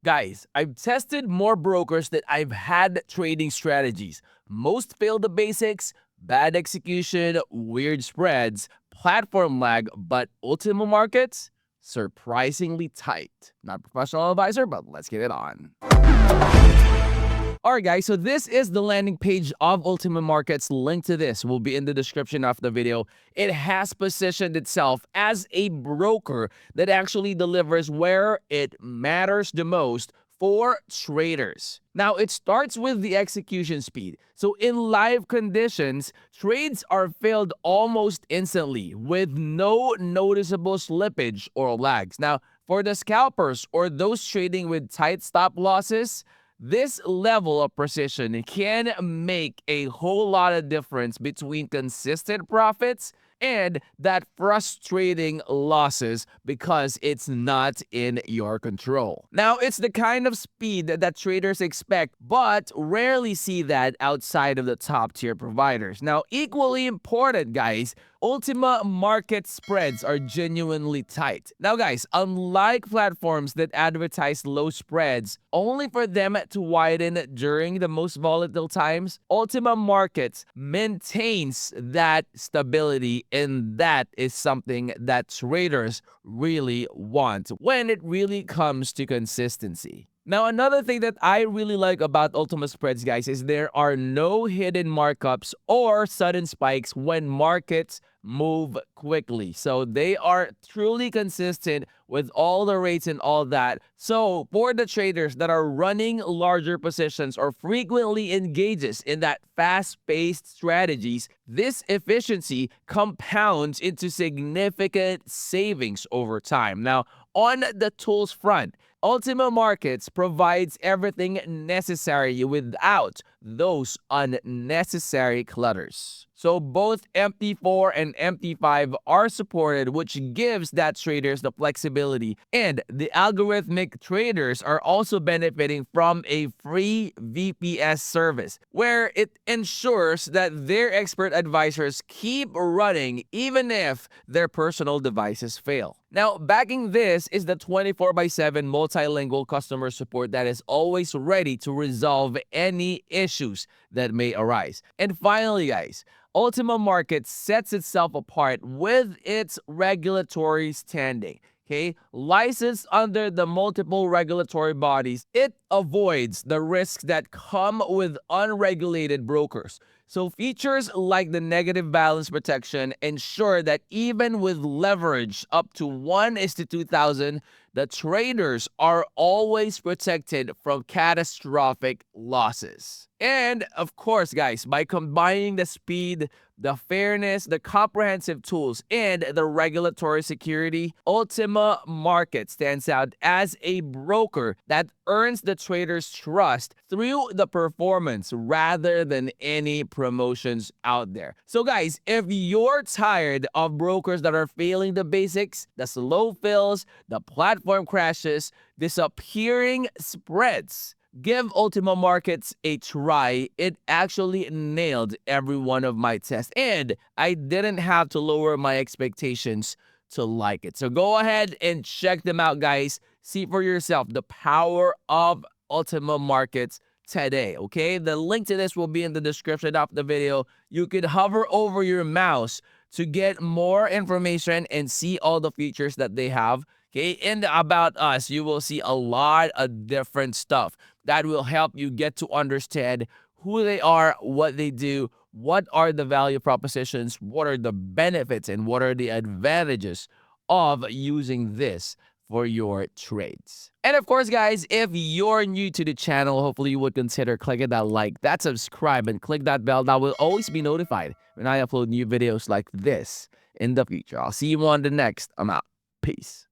Guys, I've tested more brokers than I've had trading strategies. Most fail the basics, bad execution, weird spreads, platform lag, but Ultima Markets, surprisingly tight. Not a professional advisor, but let's get it on. Alright guys, so this is the landing page of Ultima Markets. Link to this will be in the description of the video. It has positioned itself as a broker that actually delivers where it matters the most for traders. Now, it starts with the execution speed. So in live conditions, trades are filled almost instantly with no noticeable slippage or lags. Now, for the scalpers or those trading with tight stop losses, this level of precision can make a whole lot of difference between consistent profits and that frustrating losses because it's not in your control. Now, it's the kind of speed that traders expect, but rarely see that outside of the top tier providers. Now, equally important, guys, Ultima market spreads are genuinely tight. Now guys, unlike platforms that advertise low spreads only for them to widen during the most volatile times, Ultima Markets maintains that stability, and that is something that traders really want when it really comes to consistency. Now, another thing that I really like about Ultima Spreads, guys, is there are no hidden markups or sudden spikes when markets move quickly. So they are truly consistent with all the rates and all that. So for the traders that are running larger positions or frequently engages in that fast-paced strategies, this efficiency compounds into significant savings over time. Now, on the tools front, Ultima Markets provides everything necessary without those unnecessary clutters. So both MT4 and MT5 are supported, which gives that traders the flexibility, and the algorithmic traders are also benefiting from a free VPS service where it ensures that their expert advisors keep running even if their personal devices fail. Now, backing this is the 24/7 multilingual customer support that is always ready to resolve any issues that may arise. And finally, guys, Ultima Markets sets itself apart with its regulatory standing. Okay, licensed under the multiple regulatory bodies, it avoids the risks that come with unregulated brokers. So features like the negative balance protection ensure that even with leverage up to 1:2,000, the traders are always protected from catastrophic losses. And of course, guys, by combining the speed, the fairness, the comprehensive tools, and the regulatory security, Ultima Market stands out as a broker that earns the trader's trust through the performance rather than any promotions out there. So guys, if you're tired of brokers that are failing the basics, the slow fills, the platform crashes, disappearing spreads, give Ultima Markets a try. It actually nailed every one of my tests, and I didn't have to lower my expectations to like it. So go ahead and check them out, guys. See for yourself the power of Ultima Markets today, okay? The link to this will be in the description of the video. You could hover over your mouse to get more information and see all the features that they have. Okay, in the About Us, you will see a lot of different stuff that will help you get to understand who they are, what they do, what are the value propositions, what are the benefits, and what are the advantages of using this for your trades. And of course, guys, if you're new to the channel, hopefully you would consider clicking that like, that subscribe, and click that bell. That will always be notified when I upload new videos like this in the future. I'll see you on the next. I'm out. Peace.